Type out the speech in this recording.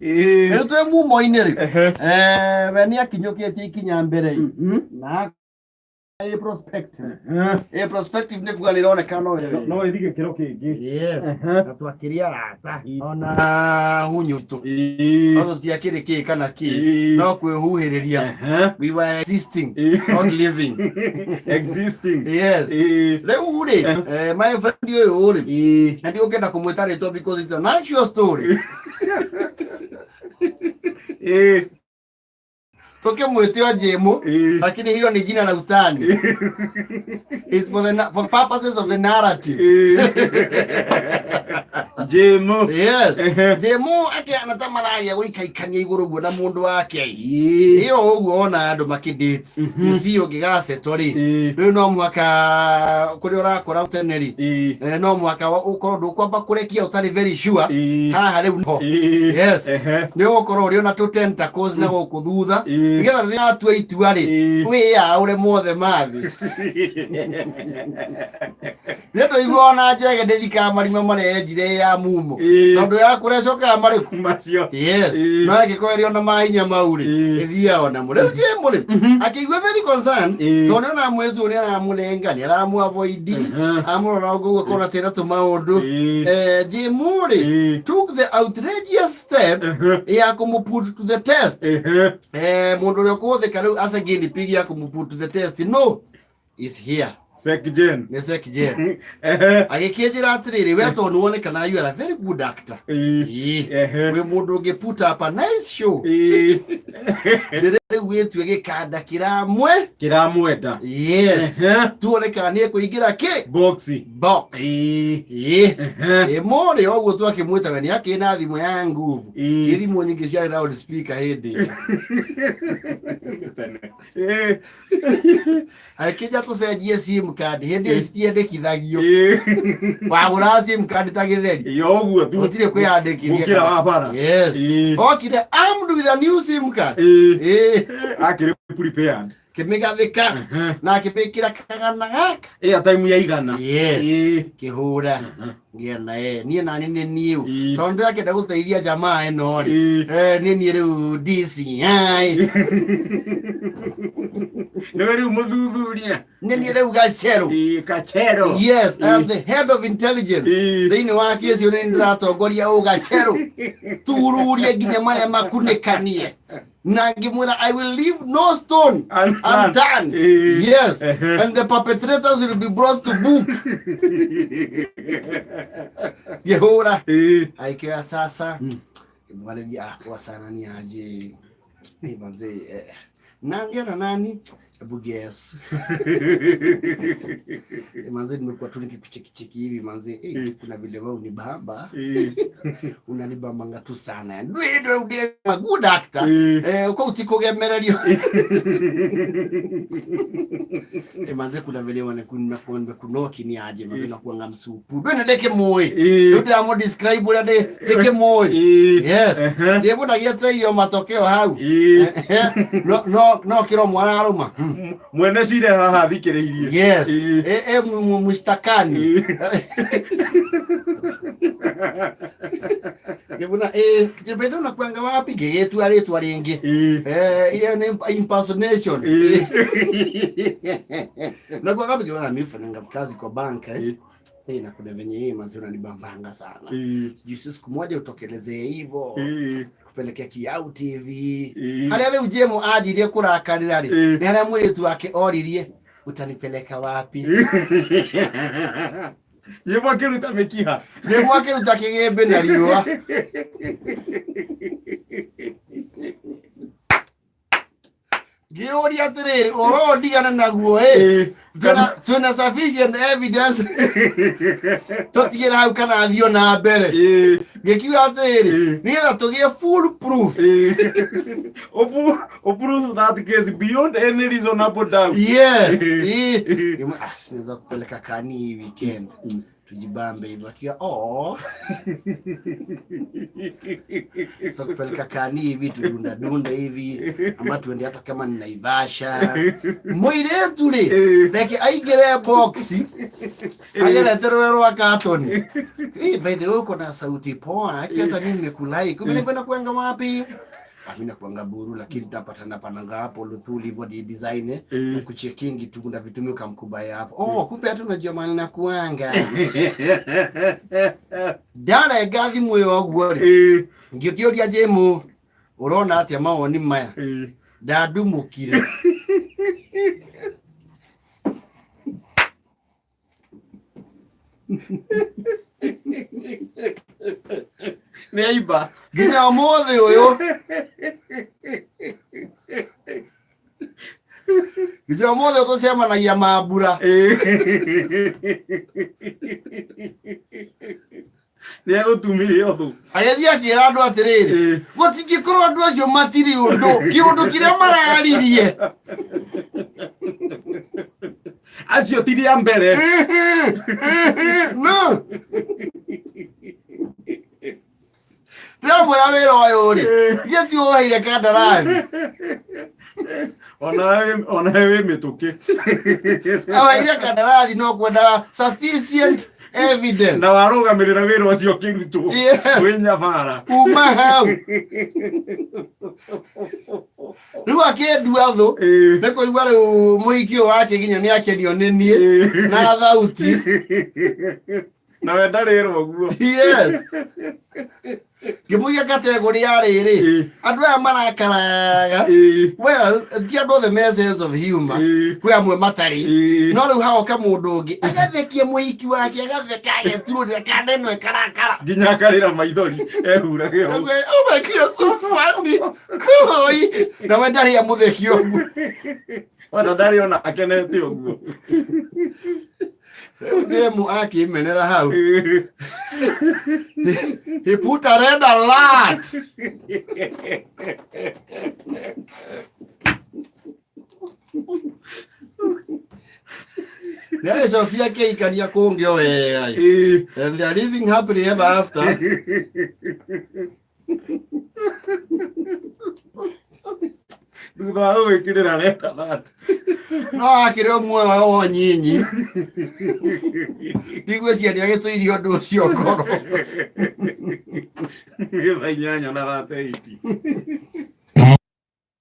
Etwe mu moineri. When yakinyoketie kinyambere. Na prospective ne kugaliraonekana no ithige kiro kingi na twakiria rata ona hunyutu ozo tia kiri ki kana ki no kwihuhiriria we were existing not living existing yes leo uri my friend yo uri na ndio kenda kumwita rito because it's a natural story toke mwetio Jemo lakini hiyo ni jina la utani. It's for purposes of the narrative. Jemo. Yes. Jemo ake anatamara ya wikaikania iguru gwo na mundu wake. Hiyo uguona andu makidate. Isiyo gigase tori. Riu no mwaka kuri urakora uteneri. No mwaka ukorwo ndukwamba kurekia utari very sure. Haha riu no. Yes. Ni ukorwo uri ona to tentacles na gukuthutha. Nigetha rĩrĩa atua itua rĩ wĩyaũre mothe mathi nĩndũ iguona njege ndĩthikaga marima marenjire ya mumo tondũ ya kũrecokaga marĩku macio yes no angĩkorwo ona mahinya mau rĩ ĩthiaga ona mũrĩ Jemo rĩ akĩigua very concerned tondũ ona mwezi ũrĩa aramũrenga nĩ aramuavoid amũrora ũguo kona tena tũmaũndũ Jemo rĩ took the outrageous step ya kũmũput to the test mundu ule kuthika riu asa gini pigi yako muput to the test no is here Sekjen ne sekjen agikijira atiriri we to nuone kana you are a very good actor we mundu ngiputa hapa nice show ndere wetu gikanda kiramwenda yes tuone kana ni kuingira ki box mori ogwo twakimwita we ni yake na thimu ya nguvu irimu nyingi cia loud speaker hindi akija tucenjie sim card hindi citiendekithagio wagura sim card ta githeri yo guo tu utire kwiyandikithia mukira wa bara yes okire armed with a new sim card akire prepared kimigathika na kibikira kagana gaka time ya igana kihura ngiena nie nani ni niu tondu akenda guteithia jamaa eno ri ni riu DC no riu muthuthuria ni riu gachero yes I am the head of intelligence thini wa kiesi ni ndiratongoria ugachero tururie nginya maria makunikanie Nangimura, I will leave no stone unturned. Yes. And the perpetrators will be brought to book. Yehora. Aikia sasa. Mwale ya kwa sana ni aje. Manze. Nangia na nani? Abu guess. Manze nimekuwa tu nikikucheki hivi manze. Kuna vile wewe unibamba. Unanibambanga tu sana. Ndio ude good actor. Uko utikogemererio. Manze kuna vile wanakunna kunoki ni aje manze na kuanga msupu. Ndio ndeke moyo. Ndio amo describe ule ndeke moyo. Yes. Ndio na yete hiyo matokeo hau. No kiro mwana aruma. Mwene cire haha thikiriirie yes mustakani Kibuna kibedo na kwanga wapi gegetu aletwa ringi ile ni impersonation na kwa gabi kiona mifanya kazi kwa banka na kuna venye yeye manzi unanibambanga sana sijui siku moja utokelezee hivyo kupelekea Kiau TV hali Jemo ajirie kurakarira ri ni hali mwitu wake oririe utanipeleka wapi Jemo akiruta mekiha Jemo akiruta kigembe na riwa Giori atiriri oro ndigana naguo tuna sufficient evidence totigera hau kana athio na mbere gekiwa atiriri nigetha tugie full proof proof that case beyond any reasonable doubt yes sinaweza kupeleka kani weekend tujibambe hivyo akia sasa kupeleka kani hivi tudunda hivi ama tuende hata kama ni Naivasha mwile tule like aigere boxi Ageleterwo rwa katoni. By the way uko na sauti poa. Hata mimi nimekulai. Kumbe kwenda kuanga wapi? Amina kuanga Buru lakini tutapatana pananga hapo Luthuli hivyo design kuchekingi tu kuna vitu mimi kamkubaya hapo. Kumbe hata unajua maana na kuanga. Dala egathi moyo waguo ri. Ngĩkĩũria Jemu urona atia mawoni maya. Ndandumũkire. Neighbor. Nginya mũthĩ ũyũ. Nginya mũthĩ tũcemanagia mambura. Nĩegũtumire ũthũ. Agĩthiĩ akĩra andũ atĩrĩrĩ, gũtingĩkorwo andũ acio matirĩ ũndũ, kĩũndũ kĩrĩa mararirie. Acio ti rĩa mbere. No. Ndĩramwĩra wĩra ũyũ rĩ, githĩ ti woheire kandarathi. Ona wĩ mĩtũkĩ. Awoheire kandarathi no kwenda sufficient evidence. Na warũgamĩrĩra wĩra ũcio kĩrutwo. Wĩ nyabara. Kuma hau. Rĩu akĩndua thũ, nĩkũigua rĩu mũhiki ũyũ wake nginya nĩakenio nĩ niĩ na thauti. Na we ndarĩrwo ũguo. Yes. Ngĩmũiga kategori ya rĩrĩ, andũ aya marakaraga. Well, ti andũ othe me sense of humor. Kwĩ amwe matarĩ. No rĩu hagoka mũndũ ũngĩ agathekia mũhiki wake agatheka ageturũrĩra kana ĩno ĩkarakara. Nginya akarĩra maithori ehurage ũguo. Oh my God, you're so funny. Koi. Na we ndarĩ amũtheki ũguo. Ona ndarĩ ona akenete ũguo. Jemu akĩmenera hau. He put a red alert. Nĩ Sofia kĩikania kũngĩ wega. And they are living happily ever after. Thutha wa gwĩkĩrĩra red alert. No akĩrĩ ũmwe wao nyinyi. Ndigwĩciria nĩagĩtũirie ũndũ ũcio ngoro. Nĩ 8 na 30.